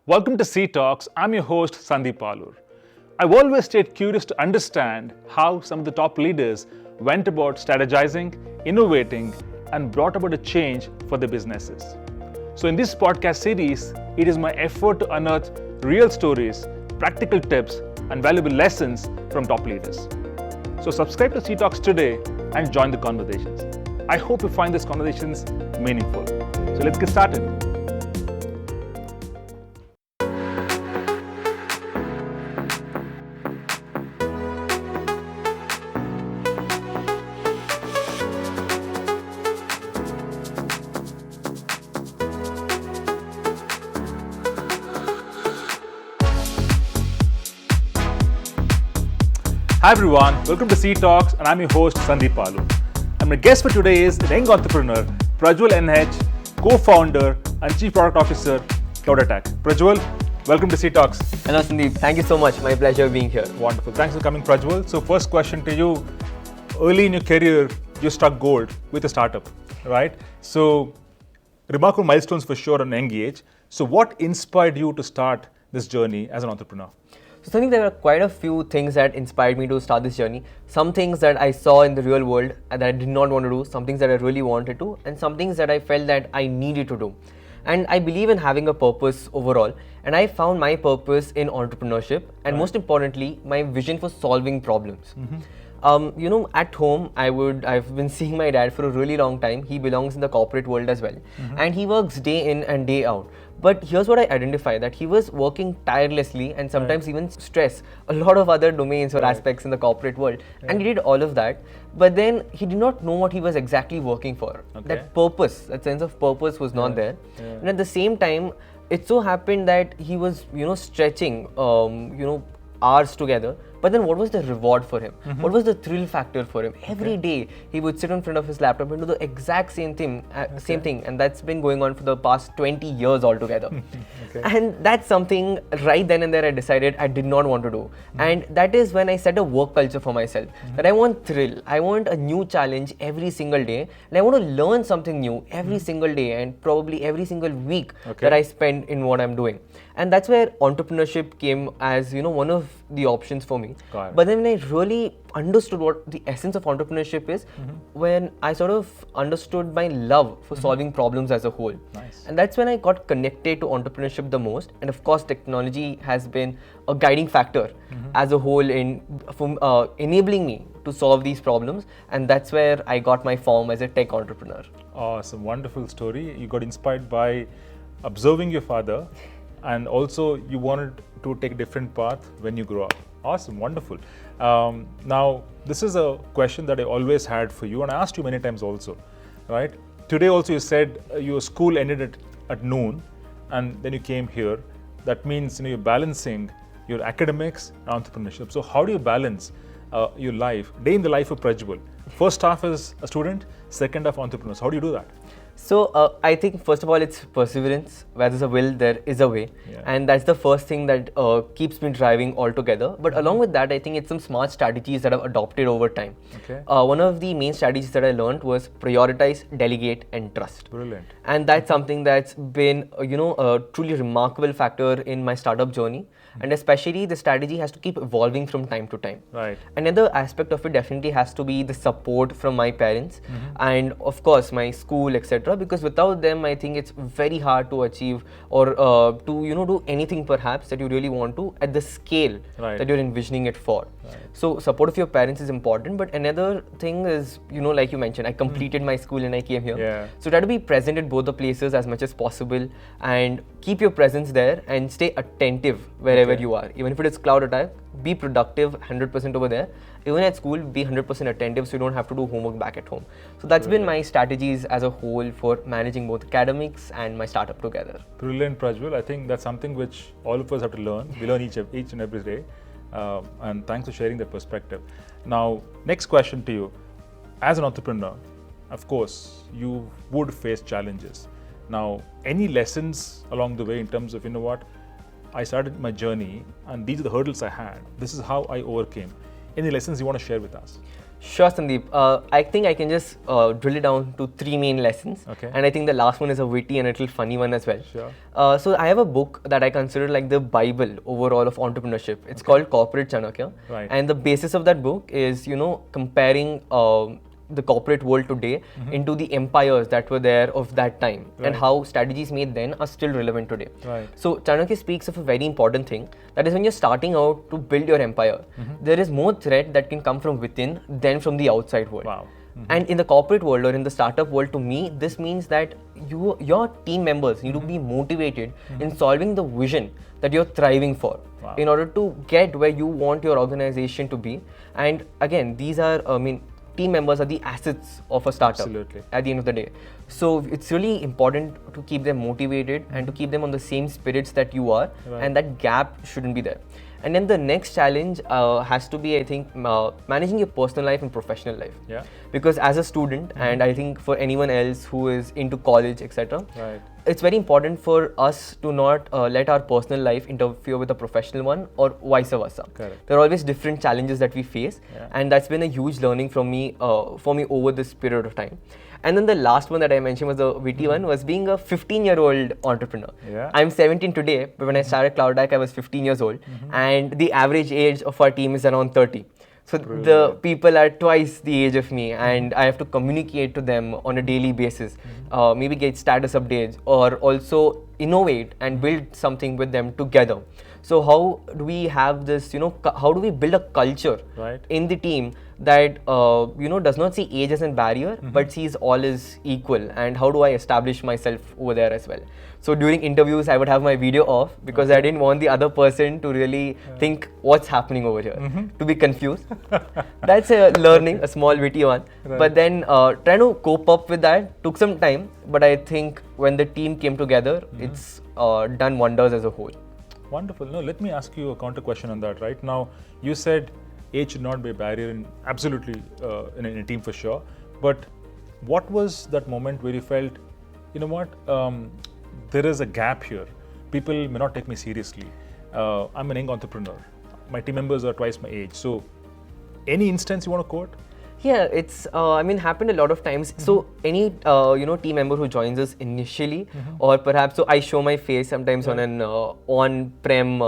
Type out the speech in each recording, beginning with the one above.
Welcome to C Talks. I'm your host, Sandeep Alur. I've always stayed curious to understand how some of the top leaders went about strategizing, innovating, and brought about a change for their businesses. So, in this podcast series, it is my effort to unearth real stories, practical tips, and valuable lessons from top leaders. So, subscribe to C Talks today and join the conversations. I hope you find these conversations meaningful. So, let's get started. Hi everyone, welcome to C Talks and I'm your host Sandeep Alur. And my guest for today is young entrepreneur Prajwal NH, co-founder and chief product officer CloudAttack. Prajwal, welcome to C Talks. Hello Sandeep, thank you so much. My pleasure being here. Wonderful, thanks for coming Prajwal. So first question to you, early in your career you struck gold with a startup, right? So remarkable milestones for sure on young age. So what inspired you to start this journey as an entrepreneur? So Sandeep, there are quite a few things that inspired me to start this journey. Some things that I saw in the real world and that I did not want to do, some things that I really wanted to, and some things that I felt that I needed to do. And I believe in having a purpose overall. And I found my purpose in entrepreneurship and most importantly, my vision for solving problems. At home, I've been seeing my dad for a really long time. He belongs in the corporate world as well. And he works day in and day out. But here's what I identify, that he was working tirelessly and sometimes even stress a lot of other domains or aspects in the corporate world. And he did all of that. But then he did not know what he was exactly working for. That purpose, that sense of purpose was not there. And at the same time, it so happened that he was, stretching, hours together. But then what was the reward for him? What was the thrill factor for him? Every day he would sit in front of his laptop and do the exact same thing, and that's been going on for the past 20 years altogether. And that's something right then and there I decided I did not want to do. And that is when I set a work culture for myself, that I want thrill, I want a new challenge every single day, and I want to learn something new every single day and probably every single week that I spend in what I'm doing. And that's where entrepreneurship came as, one of the options for me. But then when I really understood what the essence of entrepreneurship is, when I sort of understood my love for solving problems as a whole. And that's when I got connected to entrepreneurship the most. And of course, technology has been a guiding factor as a whole in enabling me to solve these problems. And that's where I got my form as a tech entrepreneur. Awesome, wonderful story. You got inspired by observing your father, and also you wanted to take a different path when you grow up. Awesome, wonderful. Now, this is a question that I always had for you, and I asked you many times also, right? Today also you said your school ended at noon, and then you came here. That means you're balancing your academics and entrepreneurship. So how do you balance your life, day in the life of Prajwal? First half is a student, second half entrepreneur. So how do you do that? So I think first of all, it's perseverance. Where there's a will, there is a way. And that's the first thing that keeps me driving altogether. But along with that, I think it's some smart strategies that I've adopted over time. One of the main strategies that I learned was prioritize, delegate, and trust. Brilliant. And that's something that's been, a truly remarkable factor in my startup journey. And especially the strategy has to keep evolving from time to time. Another aspect of it definitely has to be the support from my parents and of course my school, etc. Because without them, I think it's very hard to achieve or to do anything perhaps that you really want to at the scale that you're envisioning it for. So support of your parents is important. But another thing is, like you mentioned, I completed my school and I came here. So try to be present at both the places as much as possible and keep your presence there and stay attentive wherever you are. Even if it is CloudAttack, be productive 100% over there. Even at school, be 100% attentive so you don't have to do homework back at home. So that's been my strategies as a whole for managing both academics and my startup together. Brilliant, Prajwal. I think that's something which all of us have to learn. We learn each and every day. And thanks for sharing that perspective. Now, next question to you. As an entrepreneur, of course, you would face challenges. Now, any lessons along the way in terms of, I started my journey and these are the hurdles I had. This is how I overcame. Any lessons you want to share with us? Sure, Sandeep. I think I can just drill it down to 3 main lessons. Okay. And I think the last one is a witty and a little funny one as well. Sure. So I have a book that I consider like the Bible overall of entrepreneurship. It's called Corporate Chanakya. Right. And the basis of that book is, comparing the corporate world today into the empires that were there of that time, and how strategies made then are still relevant today. Right. So Chanakya speaks of a very important thing, that is when you're starting out to build your empire, there is more threat that can come from within than from the outside world. Wow. And in the corporate world or in the startup world, to me, this means that your team members need to be motivated in solving the vision that you're thriving for, in order to get where you want your organization to be. And again, these are, team members are the assets of a startup. Absolutely. At the end of the day. So it's really important to keep them motivated and to keep them on the same spirits that you are, and that gap shouldn't be there. And then the next challenge has to be, I think, managing your personal life and professional life. Yeah. Because as a student, and I think for anyone else who is into college, etc., Right. it's very important for us to not let our personal life interfere with a professional one, or vice versa. Correct. There are always different challenges that we face, and that's been a huge learning for me over this period of time. And then the last one that I mentioned was the witty one, was being a 15-year-old entrepreneur. Yeah. I'm 17 today, but when I started CloudAttack, I was 15 years old, and the average age of our team is around 30. So the people are twice the age of me, and I have to communicate to them on a daily basis, maybe get status updates, or also innovate and build something with them together. So how do we have this, how do we build a culture in the team that, does not see age as a barrier, but sees all as equal, and how do I establish myself over there as well? So during interviews, I would have my video off, because I didn't want the other person to really think what's happening over here, to be confused. That's a learning, a small witty one. But then trying to cope up with that took some time, but I think when the team came together, it's done wonders as a whole. Wonderful. Now, let me ask you a counter question on that. Right now, you said age should not be a barrier, in absolutely in a team for sure. But what was that moment where you felt, you know what, there is a gap here. People may not take me seriously. I'm an young entrepreneur. My team members are twice my age. So, any instance you want to quote? Yeah, it's happened a lot of times. So any team member who joins us initially, or perhaps I show my face sometimes on an on-prem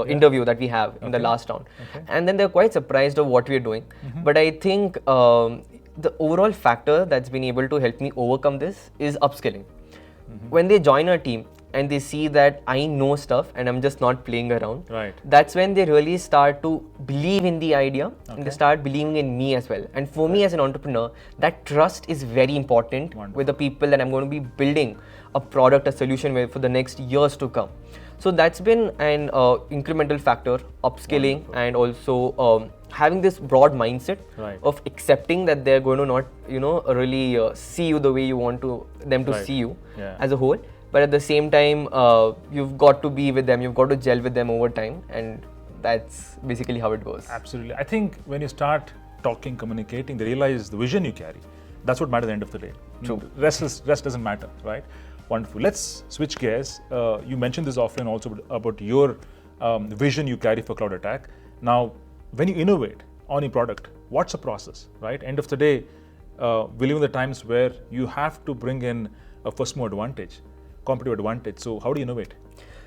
interview that we have in the last round, and then they're quite surprised of what we're doing. But I think the overall factor that's been able to help me overcome this is upskilling. When they join our team and they see that I know stuff and I'm just not playing around, that's when they really start to believe in the idea, and they start believing in me as well. And for me as an entrepreneur, that trust is very important with the people that I'm going to be building a product, a solution with for the next years to come. So that's been an incremental factor, upskilling, and also having this broad mindset of accepting that they're going to not, really see you the way you want them to see you as a whole. But at the same time, you've got to be with them, you've got to gel with them over time, and that's basically how it goes. Absolutely. I think when you start talking, communicating, they realize the vision you carry. That's what matters at the end of the day. True. Rest doesn't matter, right? Wonderful. Let's switch gears. You mentioned this often also about your vision you carry for CloudAttack. Now, when you innovate on your product, what's the process, right? End of the day, we live in the times where you have to bring in a first-mover advantage, competitive advantage. So how do you innovate?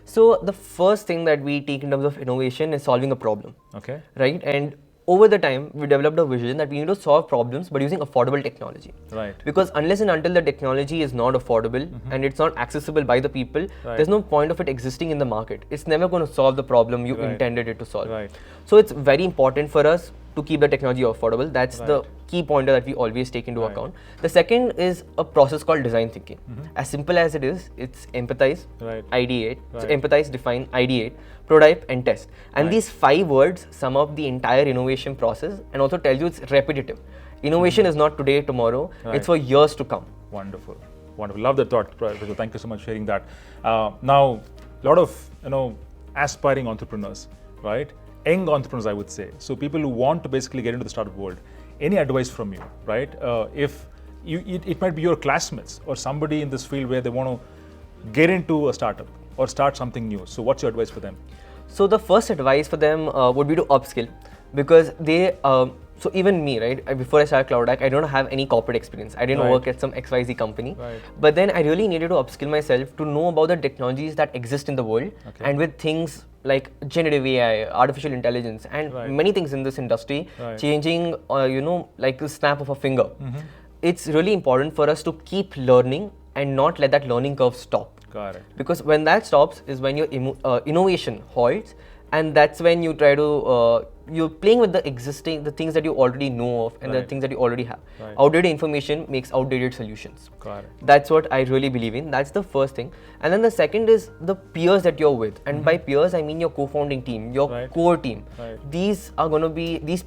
So the first thing that we take in terms of innovation is solving a problem. Okay. Right? And over the time, we developed a vision that we need to solve problems but using affordable technology. Right. Because unless and until the technology is not affordable and it's not accessible by the people, there's no point of it existing in the market. It's never going to solve the problem you intended it to solve. Right. So it's very important for us to keep the technology affordable. That's the key pointer that we always take into account. The second is a process called design thinking. As simple as it is, it's empathize, ideate. So empathize, define, ideate, prototype, and test. And these 5 words sum up the entire innovation process and also tell you it's repetitive. Innovation is not today, tomorrow. It's for years to come. Wonderful. Wonderful. Love that thought, Prajwal. Thank you so much for sharing that. Now, a lot of aspiring entrepreneurs, right? Young entrepreneurs, I would say. So people who want to basically get into the startup world. Any advice from you, right? If it might be your classmates or somebody in this field where they want to get into a startup or start something new. So what's your advice for them? So the first advice for them would be to upskill, because they so even me, right? Before I started CloudAttack, I don't have any corporate experience. I didn't Right. work at some XYZ company. Right. But then I really needed to upskill myself to know about the technologies that exist in the world, Okay. and with things like generative AI, artificial intelligence, and Right. many things in this industry Right. changing, like the snap of a finger. Mm-hmm. It's really important for us to keep learning and not let that learning curve stop. Got it. Because when that stops is when your innovation halts, and that's when you try to you're playing with the things that you already know of and the Right. things that you already have. Right. Outdated information makes outdated solutions. Got it. That's what I really believe in. That's the first thing. And then the second is the peers that you're with. And by peers, I mean your co-founding team, your Right. core team. Right. These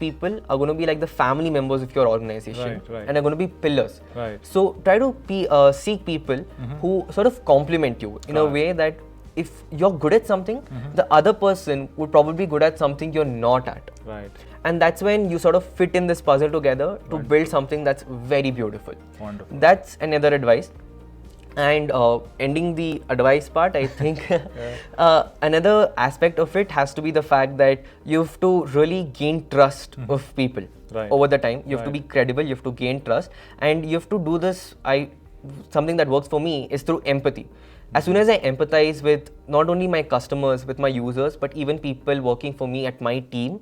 people are going to be like the family members of your organization. Right, right. And are going to be pillars. Right. So try to seek people who sort of complement you in a way that if you're good at something, the other person would probably be good at something you're not at. Right. And that's when you sort of fit in this puzzle together to build something that's very beautiful. Wonderful. That's another advice. And ending the advice part, I think another aspect of it has to be the fact that you have to really gain trust of people Right. over the time. You have to Right. be credible, you have to gain trust, and you have to do this. Something that works for me is through empathy. As soon as I empathize with not only my customers, with my users, but even people working for me at my team,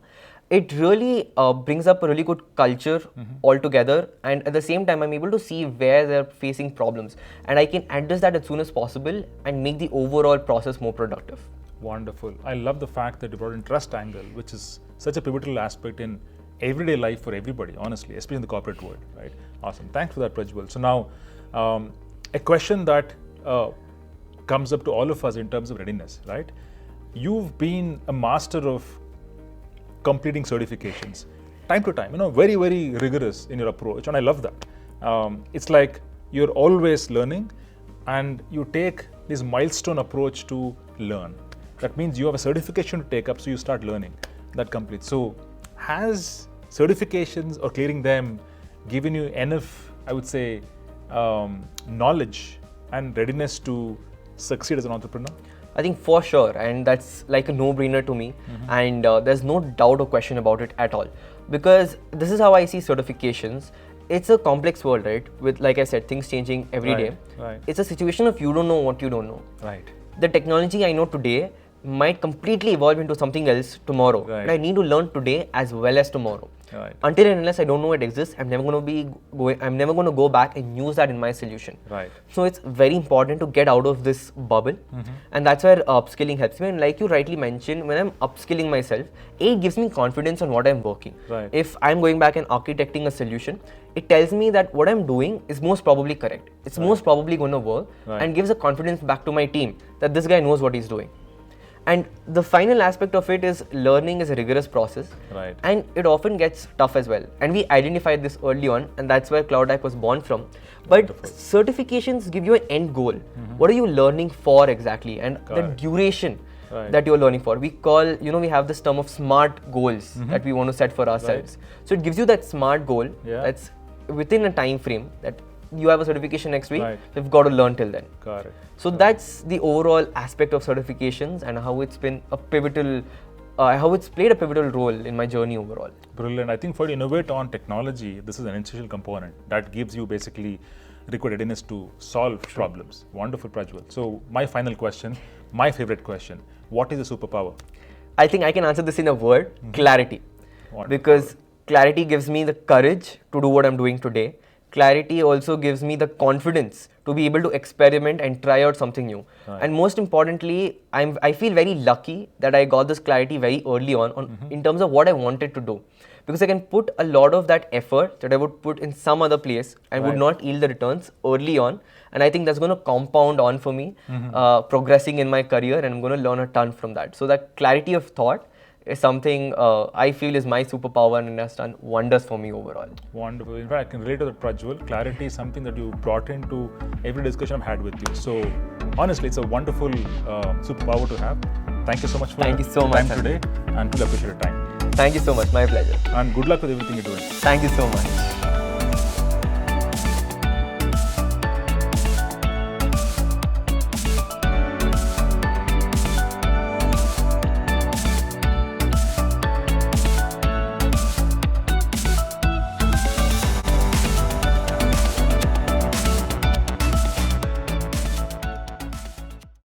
it really brings up a really good culture altogether. And at the same time, I'm able to see where they're facing problems, and I can address that as soon as possible and make the overall process more productive. Wonderful. I love the fact that you brought in trust angle, which is such a pivotal aspect in everyday life for everybody, honestly, especially in the corporate world, right? Awesome. Thanks for that, Prajwal. So now, a question that comes up to all of us in terms of readiness, right? You've been a master of completing certifications time to time, very, very rigorous in your approach, and I love that. It's like you're always learning, and you take this milestone approach to learn. That means you have a certification to take up, so you start learning. That completes. So has certifications or clearing them given you enough, I would say, knowledge and readiness to succeed as an entrepreneur? I think for sure, and that's like a no-brainer to me, and there's no doubt or question about it at all, because this is how I see certifications. It's a complex world, right? With, like I said, things changing every day. Right. It's a situation of you don't know what you don't know. Right. The technology I know today might completely evolve into something else tomorrow, Right. and I need to learn today as well as tomorrow. Right. Until and unless I don't know it exists, I'm never going to go back and use that in my solution. Right. So it's very important to get out of this bubble, and that's where upskilling helps me. And like you rightly mentioned, when I'm upskilling myself, it gives me confidence on what I'm working. Right. If I'm going back and architecting a solution, it tells me that what I'm doing is most probably correct. It's most probably going to work, Right. and gives a confidence back to my team that this guy knows what he's doing. And the final aspect of it is learning is a rigorous process, Right. and it often gets tough as well. And we identified this early on, and that's where CloudAttack was born from. But Wonderful. certifications give you an end goal. What are you learning for exactly, and the it. duration Right. that you're learning for. We call, we have this term of SMART goals that we want to set for ourselves. So it gives you that SMART goal Yeah. that's within a time frame that you have a certification next week. Right. You've got to learn till then. Got it. So that's the overall aspect of certifications and how it's been a pivotal, how it's played a pivotal role in my journey overall. Brilliant. I think for you to innovate on technology, this is an essential component that gives you basically required readiness to solve problems. Wonderful, Prajwal. So my final question, my favorite question, what is a superpower? I think I can answer this in a word, clarity. Wonderful. Because clarity gives me the courage to do what I'm doing today. Clarity also gives me the confidence to be able to experiment and try out something new. Right. And most importantly, I feel very lucky that I got this clarity very early on in terms of what I wanted to do. Because I can put a lot of that effort that I would put in some other place and would Right. not yield the returns early on. And I think that's going to compound on for me, progressing in my career, and I'm going to learn a ton from that. So that clarity of thought is something I feel is my superpower, and has done wonders for me overall. Wonderful. In fact, I can relate to that, Prajwal. Clarity is something that you brought into every discussion I've had with you. So honestly, it's a wonderful superpower to have. Thank you so much for Thank you so your much, time Sandeep. today, and really appreciate your time. Thank you so much. My pleasure. And good luck with everything you're doing. Thank you so much.